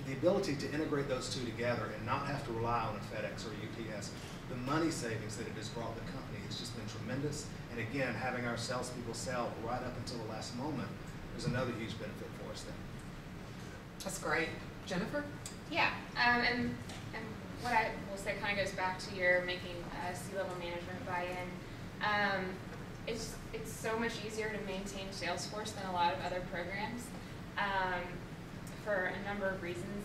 the ability to integrate those two together and not have to rely on a FedEx or a UPS, the money savings that it has brought the company has just been tremendous. And again, having our salespeople sell right up until the last moment is another huge benefit for us then. That's great. Jennifer? Yeah, and what I will say kind of goes back to your making C-level management buy-in. It's so much easier to maintain Salesforce than a lot of other programs for a number of reasons.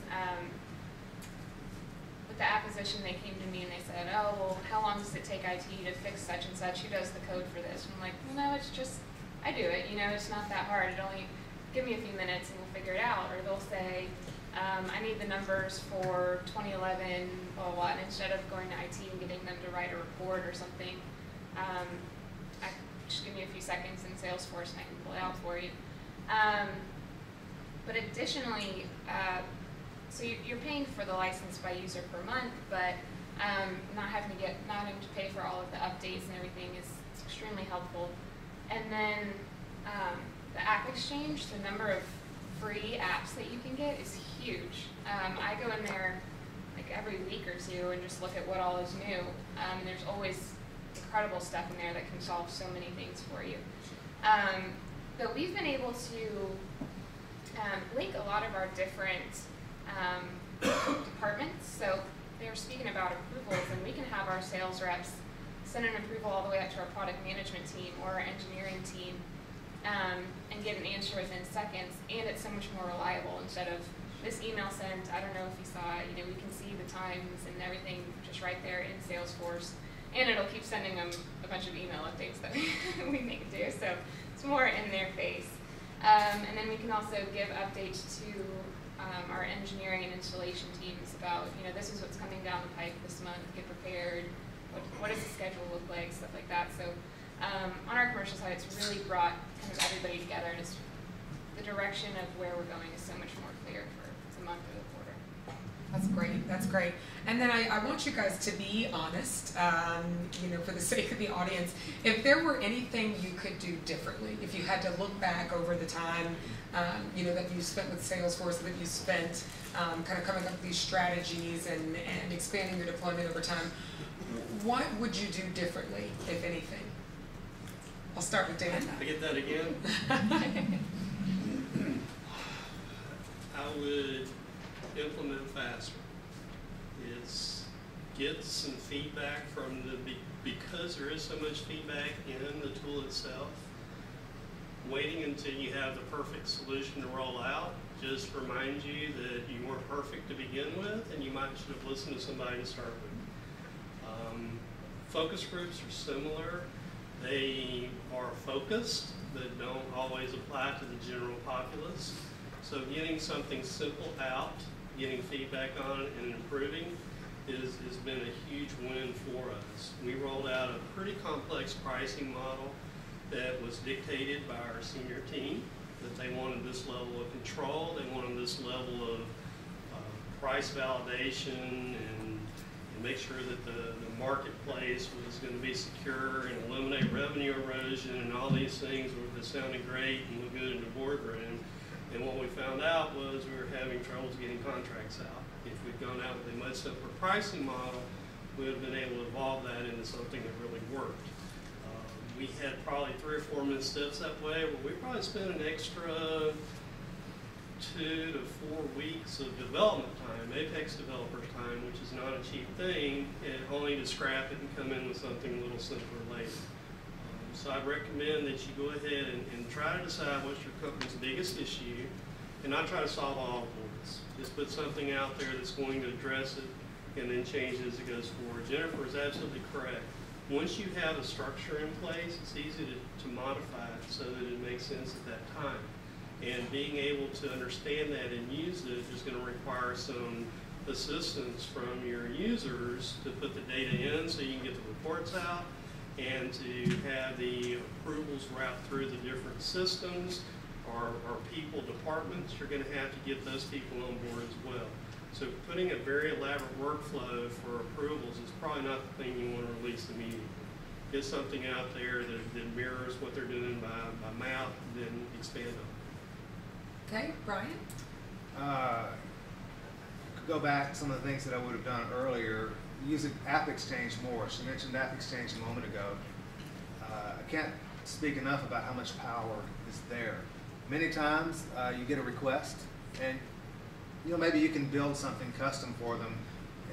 With the acquisition, they came to me and they said, oh, well, how long does it take IT to fix such and such? Who does the code for this? And I'm like, well, no, it's just, I do it. You know, it's not that hard. It only, give me a few minutes and we'll figure it out. Or they'll say, I need the numbers for 2011, blah, blah, blah. And instead of going to IT and getting them to write a report or something, just give me a few seconds in Salesforce and I can pull it out for you. But additionally, so you're paying for the license by user per month, but not having to pay for all of the updates and everything is extremely helpful. And then the app exchange, the number of free apps that you can get is huge. I go in there like every week or two and just look at what all is new. There's always incredible stuff in there that can solve so many things for you. But we've been able to link a lot of our different departments. So they were speaking about approvals, and we can have our sales reps send an approval all the way up to our product management team or our engineering team and get an answer within seconds, and it's so much more reliable. Instead of this email sent, I don't know if you saw it, you know, we can see the times and everything just right there in Salesforce, and it'll keep sending them a bunch of email updates that we make do, so it's more in their face. And then we can also give updates to our engineering and installation teams about, you know, this is what's coming down the pipe this month, get prepared, what does the schedule look like, stuff like that. So on our commercial side, it's really brought kind of everybody together, and it's, the direction of where we're going is so much more clear for the month or the quarter. That's great. That's great. And then I want you guys to be honest, you know, for the sake of the audience, if there were anything you could do differently, if you had to look back over the time, you know, that you spent with Salesforce, that you spent kind of coming up with these strategies and expanding your deployment over time, what would you do differently, if anything? I'll start with Dan. I get that again? I would implement faster. It's get some feedback from because there is so much feedback in the tool itself. Waiting until you have the perfect solution to roll out just reminds you that you weren't perfect to begin with, and you might should have listened to somebody to start with. Focus groups are similar. They are focused, but don't always apply to the general populace. So getting something simple out, getting feedback on it, and improving has been a huge win for us. We rolled out a pretty complex pricing model that was dictated by our senior team, that they wanted this level of control, they wanted this level of price validation, and make sure that the marketplace was going to be secure and eliminate revenue erosion and all these things that sounded great and looked good in the boardroom. And what we found out was we were having troubles getting contracts out. If we'd gone out with a much simpler pricing model, we would have been able to evolve that into something that really worked. We had probably 3 or 4 missteps that way, where we probably spent an extra 2 to 4 weeks of development time, Apex developer time, which is not a cheap thing, and only to scrap it and come in with something a little simpler later. So I'd recommend that you go ahead and try to decide what's your company's biggest issue, and not try to solve all of this. Just put something out there that's going to address it, and then change it as it goes forward. Jennifer is absolutely correct. Once you have a structure in place, it's easy to modify it so that it makes sense at that time. And being able to understand that and use it is going to require some assistance from your users to put the data in so you can get the reports out, and to have the approvals route through the different systems. Our people departments, you're going to have to get those people on board as well. So putting a very elaborate workflow for approvals is probably not the thing you want to release immediately. Get something out there that mirrors what they're doing by mouth, and then expand on it. Okay, Brian? go back to some of the things that I would have done earlier, use App Exchange more. She mentioned App Exchange a moment ago. I can't speak enough about how much power is there. Many times you get a request, and maybe you can build something custom for them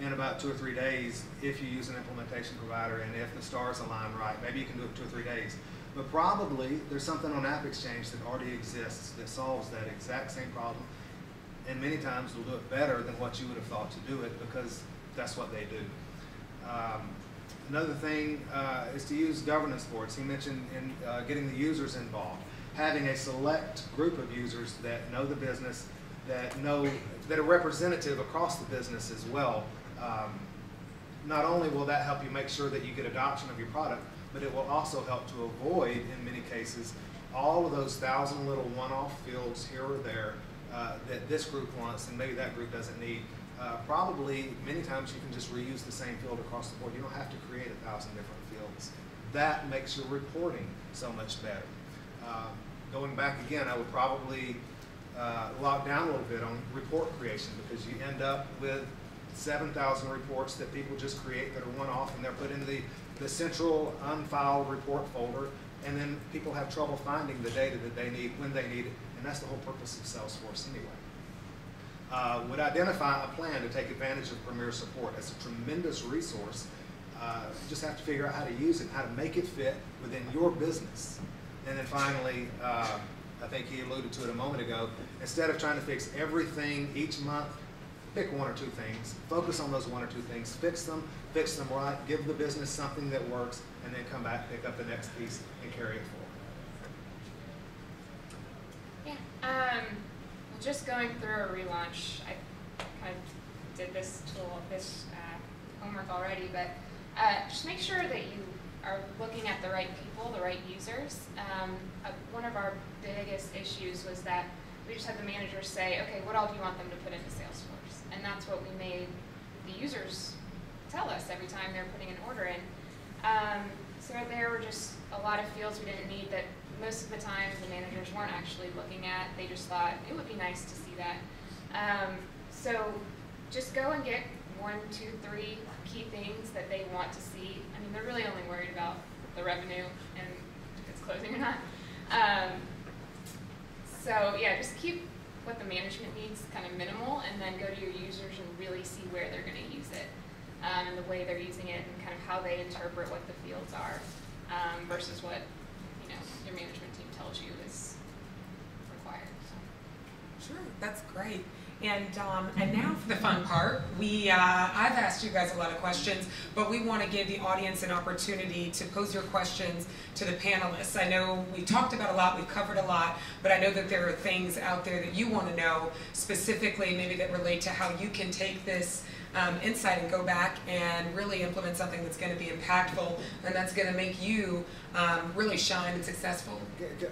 in about 2 or 3 days if you use an implementation provider, and if the stars align right, maybe you can do it 2 or 3 days. But probably there's something on App Exchange that already exists that solves that exact same problem, and many times will do it better than what you would have thought to do it, because that's what they do. Another thing is to use governance boards. He mentioned in getting the users involved, having a select group of users that know the business, that are representative across the business as well. Not only will that help you make sure that you get adoption of your product, but it will also help to avoid, in many cases, all of those 1,000 little one-off fields here or there that this group wants and maybe that group doesn't need. Probably, many times you can just reuse the same field across the board. You don't have to create 1,000 different fields. That makes your reporting so much better. Going back again, I would probably lock down a little bit on report creation, because you end up with 7,000 reports that people just create that are one-off, and they're put in the central unfiled report folder, and then people have trouble finding the data that they need when they need it, and that's the whole purpose of Salesforce anyway. Would identify a plan to take advantage of Premier Support. It's a tremendous resource. You just have to figure out how to use it, how to make it fit within your business. And then finally, I think he alluded to it a moment ago, instead of trying to fix everything each month, pick 1 or 2 things, focus on those 1 or 2 things, fix them right, give the business something that works, and then come back, pick up the next piece, and carry it forward. Yeah. Just going through a relaunch, I kind of did this homework already, but just make sure that you are looking at the right people, the right users. One of our biggest issues was that we just had the managers say, okay, what all do you want them to put into Salesforce? And that's what we made the users tell us every time they're putting an order in. So there were just a lot of fields we didn't need that most of the time the managers weren't actually looking at. They just thought it would be nice to see that. So just go and get 1, 2, 3 key things that they want to see. I mean, they're really only worried about the revenue and if it's closing or not. So yeah, just keep what the management needs kind of minimal, and then go to your users and really see where they're going to use it, and the way they're using it, and kind of how they interpret what the fields are, versus what your management team tells you is required. So. Sure, that's great. And now for the fun part. I've asked you guys a lot of questions, but we want to give the audience an opportunity to pose your questions to the panelists. I know we talked about a lot, we've covered a lot, but I know that there are things out there that you want to know specifically, maybe that relate to how you can take this insight and go back and really implement something that's going to be impactful and that's going to make you really shine and successful.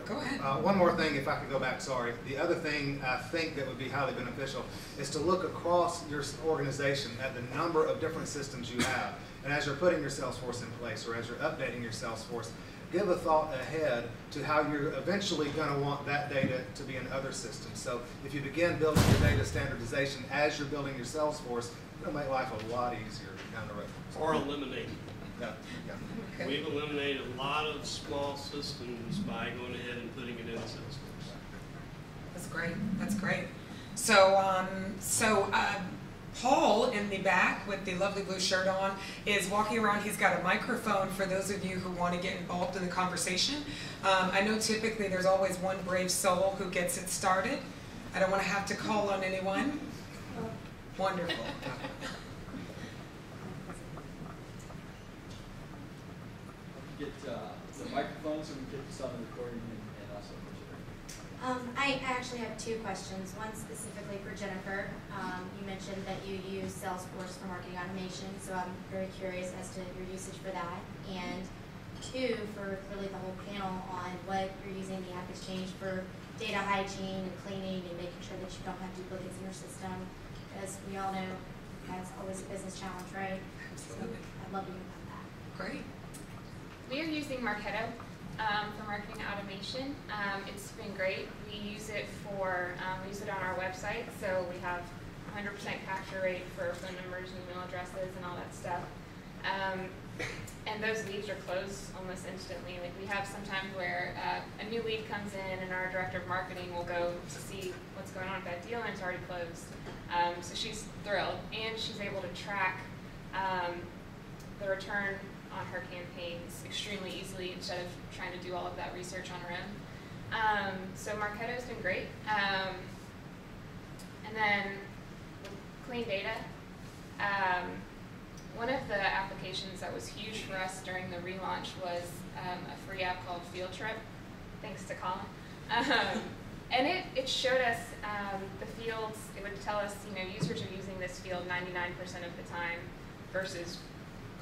Go ahead. One more thing, if I could go back, sorry. The other thing I think that would be highly beneficial is to look across your organization at the number of different systems you have. And as you're putting your Salesforce in place, or as you're updating your Salesforce, give a thought ahead to how you're eventually going to want that data to be in other systems. So if you begin building your data standardization as you're building your Salesforce, it'll make life a lot easier down the road. Or eliminate. Yeah. Okay. We've eliminated a lot of small systems by going ahead and putting it in Salesforce. That's great. That's great. So, Paul in the back with the lovely blue shirt on is walking around. He's got a microphone for those of you who want to get involved in the conversation. I know typically there's always one brave soul who gets it started. I don't want to have to call on anyone. Wonderful. Get the microphone so we can get this on the recording and also for Jennifer. I actually have 2 questions. One specifically for Jennifer. You mentioned that you use Salesforce for marketing automation, so I'm very curious as to your usage for that. And 2, for really the whole panel on what you're using the App Exchange for data hygiene and cleaning and making sure that you don't have duplicates in your system. As we all know, that's always a business challenge, right? Absolutely. So I'd love to hear about that. Great. We are using Marketo for marketing automation. It's been great. We use it for we use it on our website. So we have 100% capture rate for phone numbers and email addresses and all that stuff. And those leads are closed almost instantly. Like we have sometimes where a new lead comes in and our director of marketing will go to see what's going on with that deal and it's already closed. So she's thrilled, and she's able to track the return on her campaigns extremely easily instead of trying to do all of that research on her own. So Marketo's been great. And then with clean data, one of the applications that was huge for us during the relaunch was a free app called Field Trip, thanks to Colin. And it showed us the fields. It would tell us, users are using this field 99% of the time versus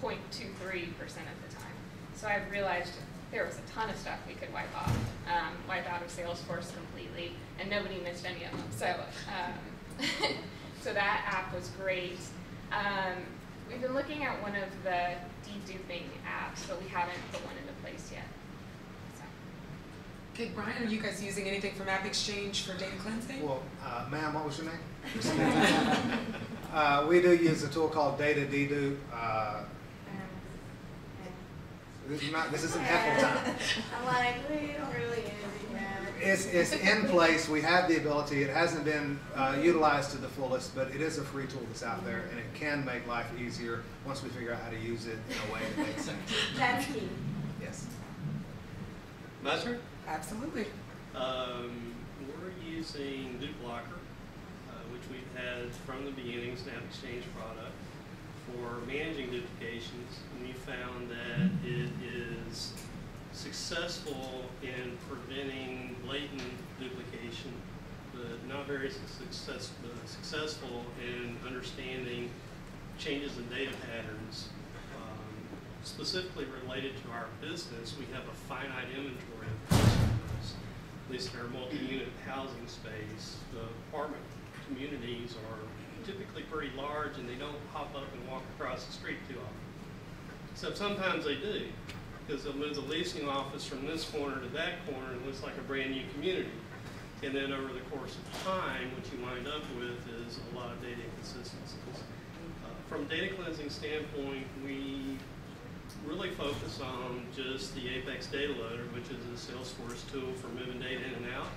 0.23% of the time. So I realized there was a ton of stuff we could wipe out of Salesforce completely, and nobody missed any of them. So, so that app was great. We've been looking at one of the deduping apps, but we haven't put one into place yet. So. Okay, Brian, are you guys using anything from AppExchange for data cleansing? Well, ma'am, what was your name? We do use a tool called Data Dedupe. This isn't Apple time. I'm like, we don't really use it yet. It's in place. We have the ability. It hasn't been utilized to the fullest, but it is a free tool that's out there, and it can make life easier once we figure out how to use it in a way that makes sense. That's key. Yes. Mize? Absolutely. We're using DupeLocker, which we've had from the beginning as an AppExchange product for managing duplications, and we found that it is successful in preventing blatant duplication, but not very successful in understanding changes in data patterns. Specifically related to our business, we have a finite inventory of customers, at least in our multi-unit housing space. The apartment communities are typically pretty large, and they don't pop up and walk across the street too often. Except sometimes they do, because they'll move the leasing office from this corner to that corner, and it looks like a brand new community. And then over the course of time, what you wind up with is a lot of data inconsistencies. From a data cleansing standpoint, we really focus on just the Apex Data Loader, which is a Salesforce tool for moving data in and out.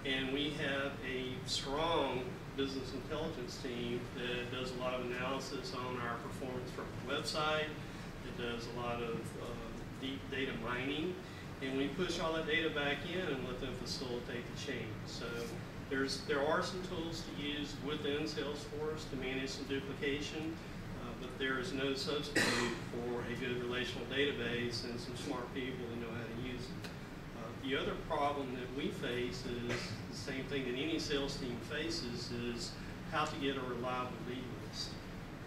And we have a strong business intelligence team that does a lot of analysis on our performance from the website. It does a lot of deep data mining, and we push all that data back in and let them facilitate the change. So there are some tools to use within Salesforce to manage some duplication, but there is no substitute for a good relational database and some smart people who know how to use it. The other problem that we face is the same thing that any sales team faces, is how to get a reliable lead list.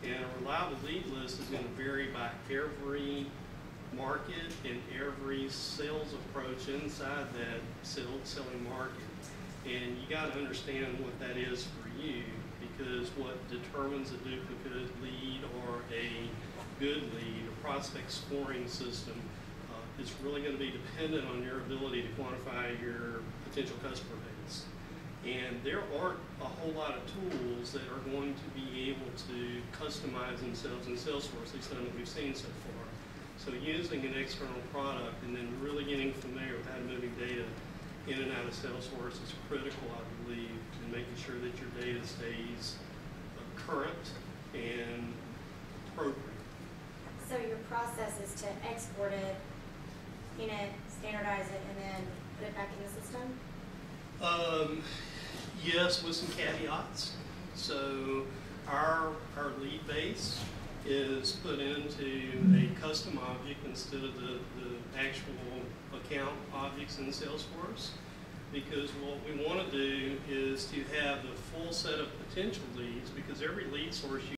And a reliable lead list is going to vary by every market and every sales approach inside that selling market. And you got to understand what that is for you, because what determines a duplicate lead or a good lead, a prospect scoring system, is really going to be dependent on your ability to quantify your potential customer base. And there aren't a whole lot of tools that are going to be able to customize themselves in Salesforce, at least none that we've seen so far. So using an external product and then really getting familiar with how to moving data in and out of Salesforce is critical, I believe, in making sure that your data stays current and appropriate. So your process is to export it, clean it, standardize it, and then put it back in the system? Yes, with some caveats. So our lead base is put into a custom object instead of the actual account objects in Salesforce, because what we want to do is to have the full set of potential leads, because every lead source you